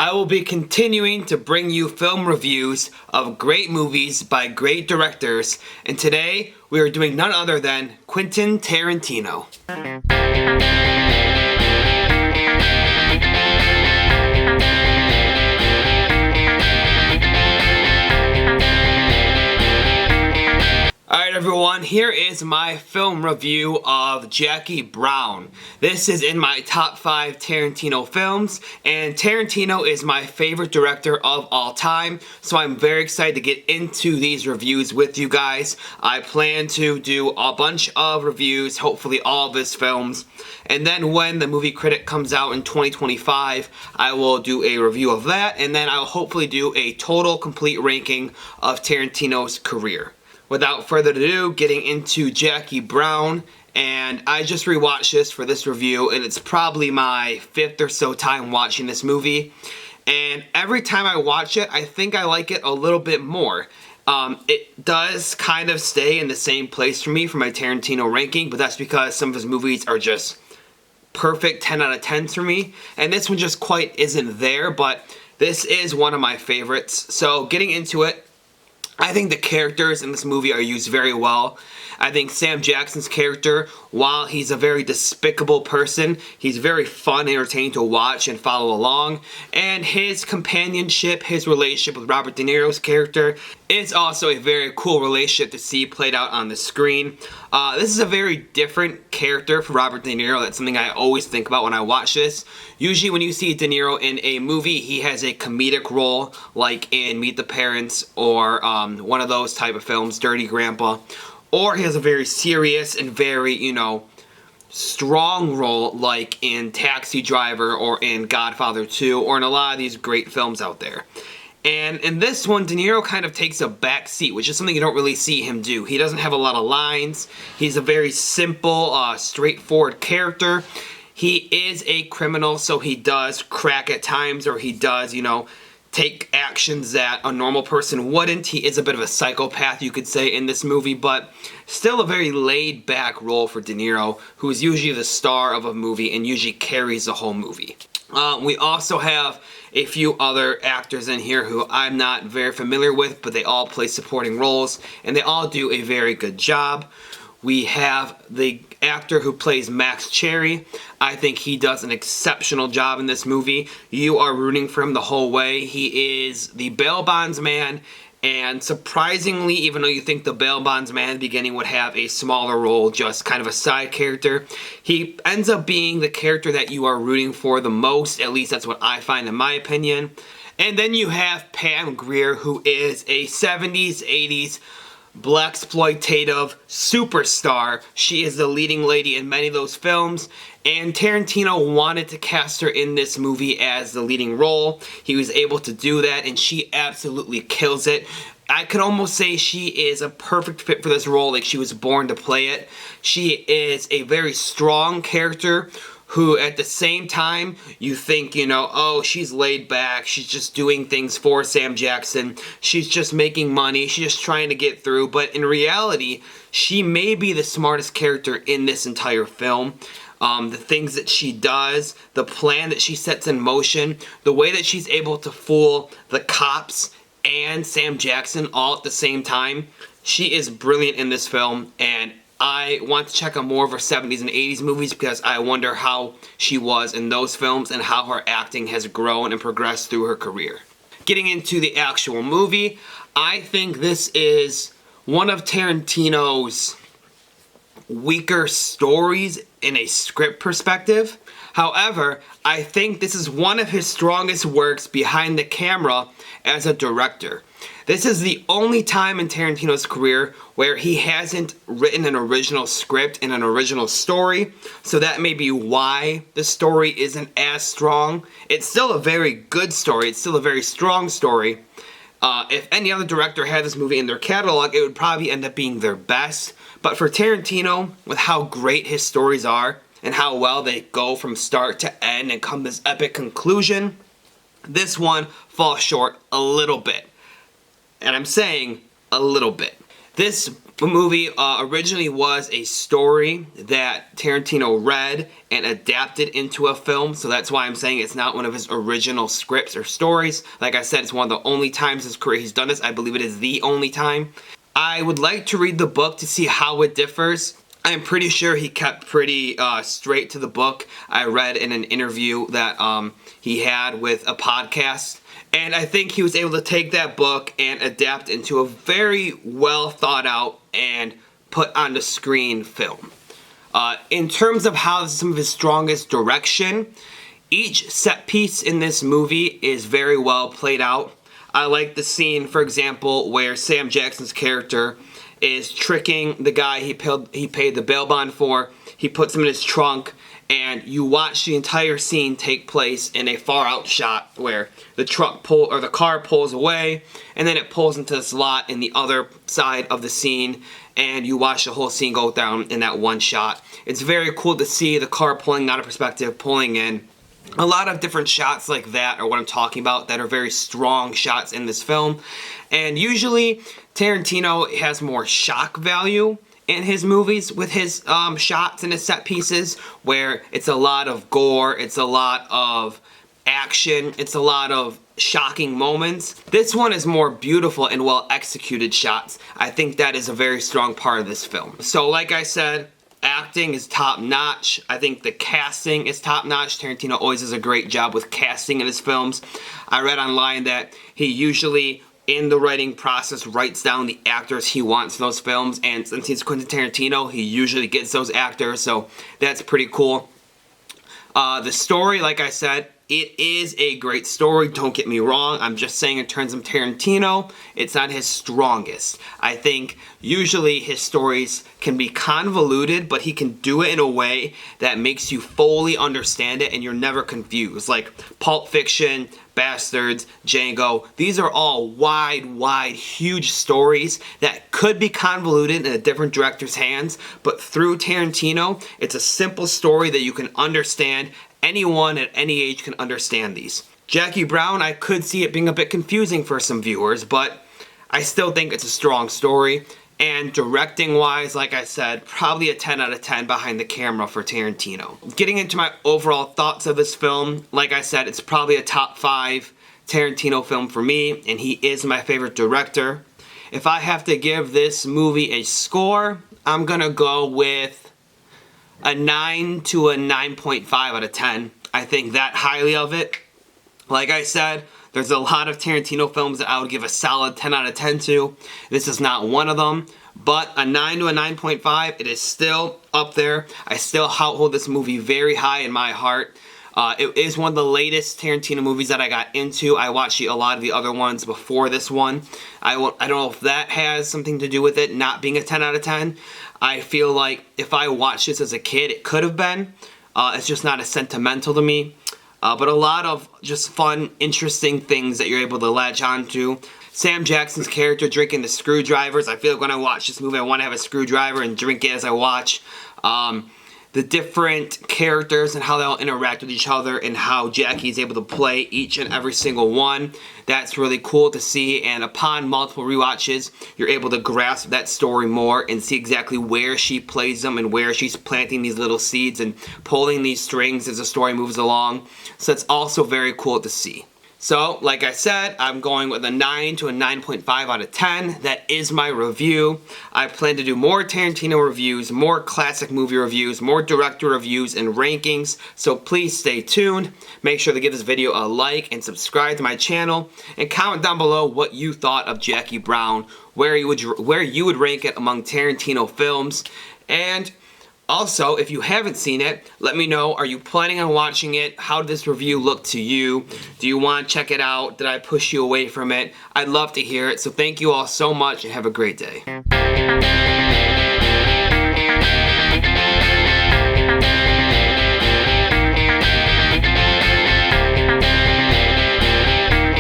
I will be continuing to bring you film reviews of great movies by great directors, and today we are doing none other than Quentin Tarantino. Alright everyone, here is my film review of Jackie Brown. This is in my top 5 Tarantino films, and Tarantino is my favorite director of all time, so I'm very excited to get into these reviews with you guys. I plan to do a bunch of reviews, hopefully all of his films, and then when the movie critic comes out in 2025, I will do a review of that, and then I'll hopefully do a total complete ranking of Tarantino's career. Without further ado, getting into Jackie Brown, and I just rewatched this for this review, and it's probably my 5th or so time watching this movie, and every time I watch it, I think I like it a little bit more. It does kind of stay in the same place for me for my Tarantino ranking, but that's because some of his movies are just perfect 10 out of 10s for me, and this one just quite isn't there, but this is one of my favorites. So getting into it, I think the characters in this movie are used very well. I think Sam Jackson's character, while he's a very despicable person, he's very fun and entertaining to watch and follow along. And his companionship, his relationship with Robert De Niro's character, is also a very cool relationship to see played out on the screen. This is a very different character for Robert De Niro. That's something I always think about when I watch this. Usually when you see De Niro in a movie, he has a comedic role, like in Meet the Parents or one of those type of films, Dirty Grandpa. Or he has a very serious and very, strong role like in Taxi Driver or in Godfather 2 or in a lot of these great films out there. And in this one, De Niro kind of takes a back seat, which is something you don't really see him do. He doesn't have a lot of lines. He's a very simple, straightforward character. He is a criminal, so he does crack at times, or he does, take actions that a normal person wouldn't. He is a bit of a psychopath, you could say, in this movie, but still a very laid-back role for De Niro, who is usually the star of a movie and usually carries the whole movie. We also have a few other actors in here who I'm not very familiar with, but they all play supporting roles, and they all do a very good job. We have the actor who plays Max Cherry. I think he does an exceptional job in this movie. You are rooting for him the whole way. He is the bail bondsman, and surprisingly, even though you think the bail bondsman at the beginning would have a smaller role, just kind of a side character, he ends up being the character that you are rooting for the most. At least that's what I find in my opinion. And then you have Pam Grier, who is a 70s, 80s blaxploitative superstar. She is the leading lady in many of those films, and Tarantino wanted to cast her in this movie as the leading role. He was able to do that, and she absolutely kills it. I could almost say she is a perfect fit for this role, like she was born to play it. She is a very strong character who at the same time you think, oh, she's laid back, she's just doing things for Sam Jackson, she's just making money, she's just trying to get through, but in reality, she may be the smartest character in this entire film. The things that she does, the plan that she sets in motion, the way that she's able to fool the cops and Sam Jackson all at the same time, she is brilliant in this film, and I want to check out more of her 70s and 80s movies because I wonder how she was in those films and how her acting has grown and progressed through her career. Getting into the actual movie, I think this is one of Tarantino's weaker stories in a script perspective. However, I think this is one of his strongest works behind the camera as a director. This is the only time in Tarantino's career where he hasn't written an original script and an original story, so that may be why the story isn't as strong. It's still a very good story, it's still a very strong story. If any other director had this movie in their catalog, it would probably end up being their best. But for Tarantino, with how great his stories are, and how well they go from start to end and come to this epic conclusion, this one falls short a little bit. And I'm saying a little bit. This movie originally was a story that Tarantino read and adapted into a film, so that's why I'm saying it's not one of his original scripts or stories. Like I said, it's one of the only times in his career he's done this. I believe it is the only time. I would like to read the book to see how it differs. I'm pretty sure he kept pretty straight to the book. I read in an interview that he had with a podcast. And I think he was able to take that book and adapt into a very well thought out and put on the screen film. In terms of how this is some of his strongest direction, each set piece in this movie is very well played out. I like the scene, for example, where Sam Jackson's character is tricking the guy he paid the bail bond for. He puts him in his trunk, and you watch the entire scene take place in a far out shot where the car pulls away, and then it pulls into this lot in the other side of the scene, and you watch the whole scene go down in that one shot. It's very cool to see the car pulling out of perspective, pulling in. A lot of different shots like that are what I'm talking about that are very strong shots in this film. And usually Tarantino has more shock value in his movies with his shots and his set pieces, where it's a lot of gore, it's a lot of action, it's a lot of shocking moments. This one is more beautiful and well executed shots. I think that is a very strong part of this film. So like I said, acting is top notch. I think the casting is top notch. Tarantino always does a great job with casting in his films. I read online that he usually, in the writing process, writes down the actors he wants in those films, and since he's Quentin Tarantino, he usually gets those actors, so that's pretty cool. The story, like I said, it is a great story, don't get me wrong. I'm just saying in terms of Tarantino, it's not his strongest. I think usually his stories can be convoluted, but he can do it in a way that makes you fully understand it and you're never confused. Like Pulp Fiction, Bastards, Django, these are all wide, huge stories that could be convoluted in a different director's hands, but through Tarantino, it's a simple story that you can understand. Anyone at any age can understand these. Jackie Brown, I could see it being a bit confusing for some viewers, but I still think it's a strong story. And directing wise, like I said, probably a 10 out of 10 behind the camera for Tarantino. Getting into my overall thoughts of this film, like I said, it's probably a top 5 Tarantino film for me, and he is my favorite director. If I have to give this movie a score, I'm gonna go with a 9 to a 9.5 out of 10. I think that highly of it. Like I said, there's a lot of Tarantino films that I would give a solid 10 out of 10 to. This is not one of them, but a 9 to a 9.5, it is still up there. I still hold this movie very high in my heart. It is one of the latest Tarantino movies that I got into. I watched a lot of the other ones before this one. I don't know if that has something to do with it not being a 10 out of 10. I feel like if I watched this as a kid, it could have been. It's just not as sentimental to me. But a lot of just fun, interesting things that you're able to latch onto. Sam Jackson's character drinking the screwdrivers. I feel like when I watch this movie, I want to have a screwdriver and drink it as I watch. The different characters and how they'll interact with each other and how Jackie's able to play each and every single one. That's really cool to see, and upon multiple rewatches, you're able to grasp that story more and see exactly where she plays them and where she's planting these little seeds and pulling these strings as the story moves along. So it's also very cool to see. So, like I said, I'm going with a 9 to a 9.5 out of 10. That is my review. I plan to do more Tarantino reviews, more classic movie reviews, more director reviews and rankings, so please stay tuned. Make sure to give this video a like and subscribe to my channel, and comment down below what you thought of Jackie Brown, where you would rank it among Tarantino films, and also, if you haven't seen it, let me know, are you planning on watching it? How did this review look to you? Do you want to check it out? Did I push you away from it? I'd love to hear it, so thank you all so much and have a great day.